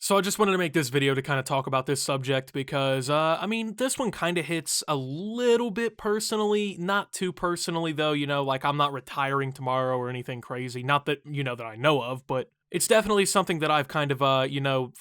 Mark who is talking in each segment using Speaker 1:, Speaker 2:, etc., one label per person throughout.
Speaker 1: So I just wanted to make this video to kind of talk about this subject because, I mean, this one kind of hits a little bit personally, not too personally though, like I'm not retiring tomorrow or anything crazy. Not that, that I know of, but it's definitely something that I've kind of,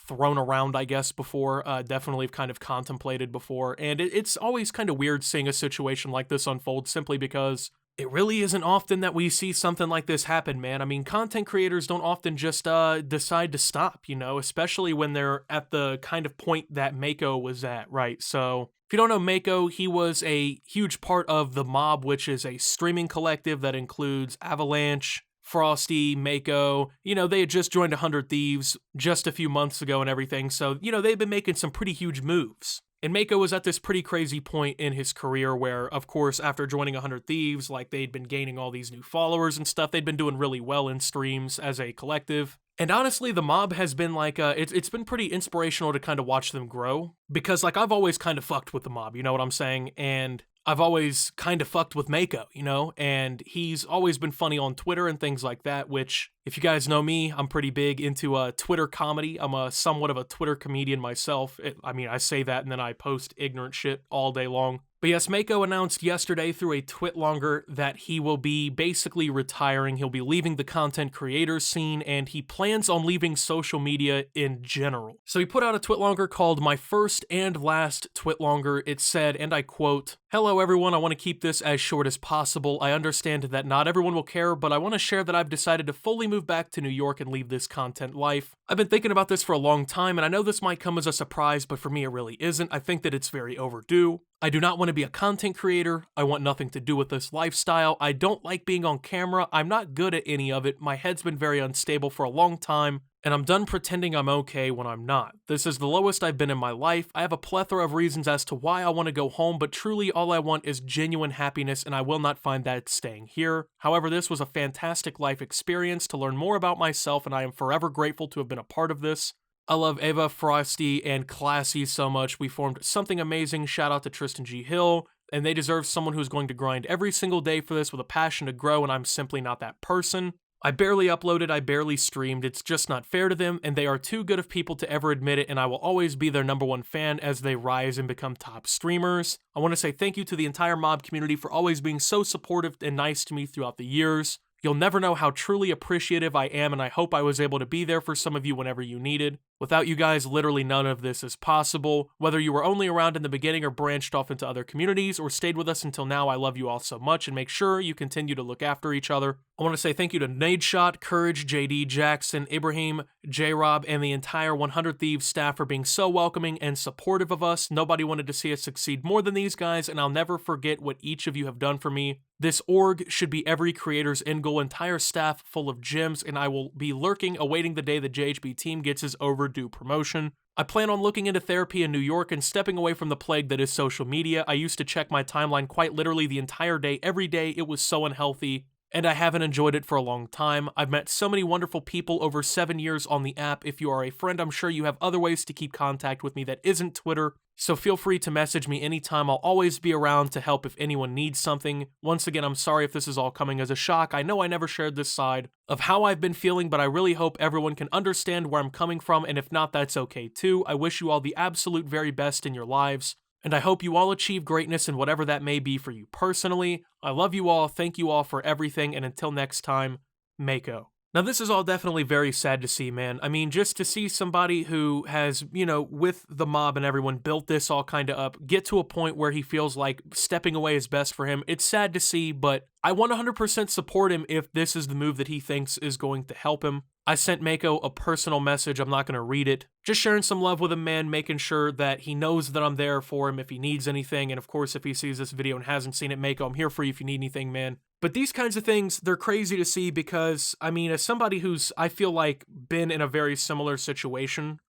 Speaker 1: thrown around, I guess, before, definitely have kind of contemplated before. And it's always kind of weird seeing a situation like this unfold simply because it really isn't often that we see something like this happen, man. I mean, content creators don't often just decide to stop, especially when they're at the kind of point that Mako was at, right? So, if you don't know Mako, he was a huge part of the Mob, which is a streaming collective that includes Avalanche, Frosty, Mako. They had just joined 100 Thieves just a few months ago and everything. So, they've been making some pretty huge moves. And Mako was at this pretty crazy point in his career where, of course, after joining 100 Thieves, like they'd been gaining all these new followers and stuff. They'd been doing really well in streams as a collective. And honestly, the Mob has been like, it's been pretty inspirational to kind of watch them grow. Because, like, I've always kind of fucked with the Mob, you know what I'm saying? And I've always kind of fucked with Mako, and he's always been funny on Twitter and things like that, which, if you guys know me, I'm pretty big into Twitter comedy. I'm somewhat of a Twitter comedian myself. I say that and then I post ignorant shit all day long. But yes, Mako announced yesterday through a twitlonger that he will be basically retiring. He'll be leaving the content creator scene, and he plans on leaving social media in general. So he put out a twitlonger called My First and Last Twitlonger. It said, and I quote, "Hello everyone, I want to keep this as short as possible. I understand that not everyone will care, but I want to share that I've decided to fully move back to New York and leave this content life. I've been thinking about this for a long time, and I know this might come as a surprise, but for me it really isn't. I think that it's very overdue. I do not want to be a content creator. I want nothing to do with this lifestyle. I don't like being on camera. I'm not good at any of it. My head's been very unstable for a long time, and I'm done pretending I'm okay when I'm not. This is the lowest I've been in my life. I have a plethora of reasons as to why I want to go home, but truly all I want is genuine happiness, and I will not find that staying here. However, this was a fantastic life experience to learn more about myself, and I am forever grateful to have been a part of this. I love Ava, Frosty, and Classy so much. We formed something amazing. Shout out to Tristan G. Hill. And they deserve someone who's going to grind every single day for this with a passion to grow, and I'm simply not that person. I barely uploaded, I barely streamed. It's just not fair to them, and they are too good of people to ever admit it, and I will always be their #1 fan as they rise and become top streamers. I want to say thank you to the entire Mob community for always being so supportive and nice to me throughout the years. You'll never know how truly appreciative I am, and I hope I was able to be there for some of you whenever you needed. Without you guys, literally none of this is possible. Whether you were only around in the beginning or branched off into other communities or stayed with us until now, I love you all so much and make sure you continue to look after each other. I want to say thank you to Nadeshot, Courage, JD, Jackson, Ibrahim, J-Rob, and the entire 100 Thieves staff for being so welcoming and supportive of us. Nobody wanted to see us succeed more than these guys, and I'll never forget what each of you have done for me. This org should be every creator's end goal, entire staff full of gems, and I will be lurking, awaiting the day the JHB team gets his overdue promotion. I plan on looking into therapy in New York and stepping away from the plague that is social media. I used to check my timeline quite literally the entire day, every day. It was so unhealthy, and I haven't enjoyed it for a long time. I've met so many wonderful people over 7 years on the app. If you are a friend, I'm sure you have other ways to keep contact with me that isn't Twitter, so feel free to message me anytime. I'll always be around to help if anyone needs something. Once again, I'm sorry if this is all coming as a shock. I know I never shared this side of how I've been feeling, but I really hope everyone can understand where I'm coming from, and if not, that's okay too. I wish you all the absolute very best in your lives, and I hope you all achieve greatness in whatever that may be for you personally. I love you all, thank you all for everything, and until next time, Mako." Now, this is all definitely very sad to see, man. I mean, just to see somebody who has, with the Mob and everyone, built this all kind of up, get to a point where he feels like stepping away is best for him. It's sad to see, but I 100% support him if this is the move that he thinks is going to help him. I sent Mako a personal message. I'm not going to read it. Just sharing some love with him, man, making sure that he knows that I'm there for him if he needs anything. And of course, if he sees this video and hasn't seen it, Mako, I'm here for you if you need anything, man. But these kinds of things, they're crazy to see because, I mean, as somebody who's, I feel like, been in a very similar situation,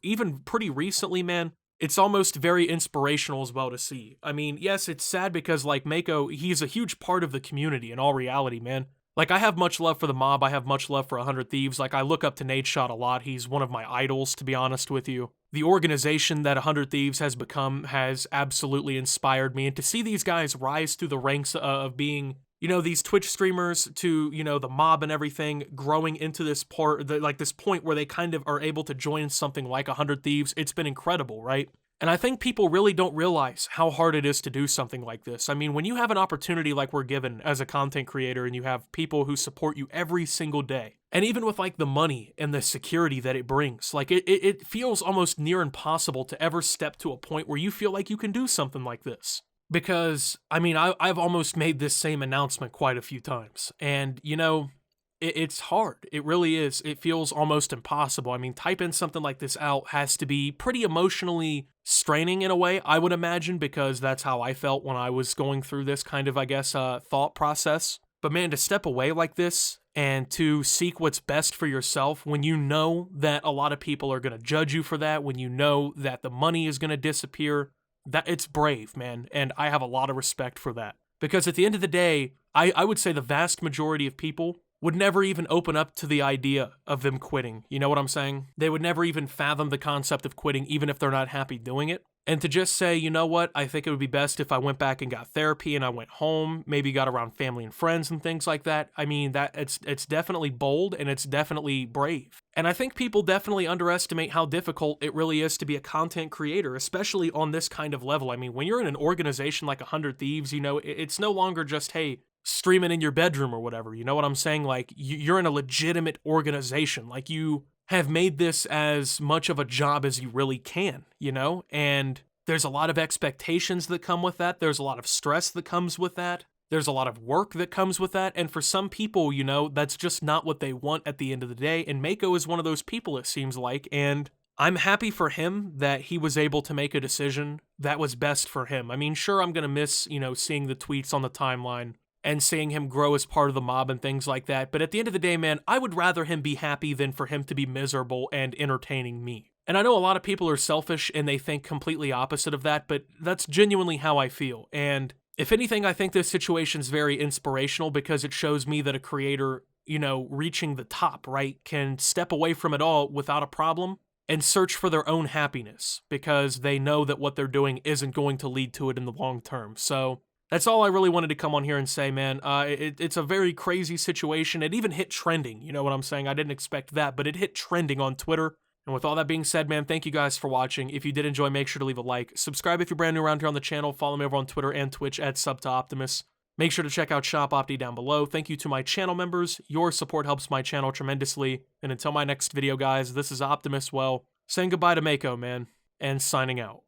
Speaker 1: even pretty recently, man, it's almost very inspirational as well to see. I mean, yes, it's sad because, like, Mako, he's a huge part of the community in all reality, man. Like, I have much love for the Mob, I have much love for 100 Thieves, like, I look up to Nadeshot a lot, he's one of my idols, to be honest with you. The organization that 100 Thieves has become has absolutely inspired me, and to see these guys rise through the ranks of being, you know, these Twitch streamers to, you know, the mob and everything growing into this part, like this point where they kind of are able to join something like 100 Thieves. It's been incredible, right? And I think people really don't realize how hard it is to do something like this. I mean, when you have an opportunity like we're given as a content creator and you have people who support you every single day, and even with like the money and the security that it brings, like it feels almost near impossible to ever step to a point where you feel like you can do something like this. Because, I mean, I've almost made this same announcement quite a few times. And, you know, it's hard. It really is. It feels almost impossible. I mean, typing something like this out has to be pretty emotionally straining in a way, I would imagine, because that's how I felt when I was going through this kind of, I guess, thought process. But man, to step away like this and to seek what's best for yourself when you know that a lot of people are going to judge you for that, when you know that the money is going to disappear, that it's brave, man. And I have a lot of respect for that. Because at the end of the day, I would say the vast majority of people would never even open up to the idea of them quitting. You know what I'm saying? They would never even fathom the concept of quitting, even if they're not happy doing it. And to just say, you know what, I think it would be best if I went back and got therapy and I went home, maybe got around family and friends and things like that. I mean, that it's definitely bold and it's definitely brave. And I think people definitely underestimate how difficult it really is to be a content creator, especially on this kind of level. I mean, when you're in an organization like 100 Thieves, you know, it's no longer just, hey, streaming in your bedroom or whatever. You know what I'm saying? Like, you're in a legitimate organization. Like, you have made this as much of a job as you really can, you know? And there's a lot of expectations that come with that. There's a lot of stress that comes with that. There's a lot of work that comes with that. And for some people, you know, that's just not what they want at the end of the day. And Mako is one of those people, it seems like. And I'm happy for him that he was able to make a decision that was best for him. I mean, sure, I'm going to miss, you know, seeing the tweets on the timeline and seeing him grow as part of the mob and things like that. But at the end of the day, man, I would rather him be happy than for him to be miserable and entertaining me. And I know a lot of people are selfish and they think completely opposite of that, but that's genuinely how I feel. And if anything, I think this situation's very inspirational because it shows me that a creator, you know, reaching the top, right, can step away from it all without a problem and search for their own happiness because they know that what they're doing isn't going to lead to it in the long term. So that's all I really wanted to come on here and say, man. It's a very crazy situation. It even hit trending, you know what I'm saying? I didn't expect that, but it hit trending on Twitter. And with all that being said, man, thank you guys for watching. If you did enjoy, make sure to leave a like. Subscribe if you're brand new around here on the channel. Follow me over on Twitter and Twitch at SubToOptimus. Make sure to check out Shop Opti down below. Thank you to my channel members. Your support helps my channel tremendously. And until my next video, guys, this is Optimus, well, saying goodbye to Mako, man, and signing out.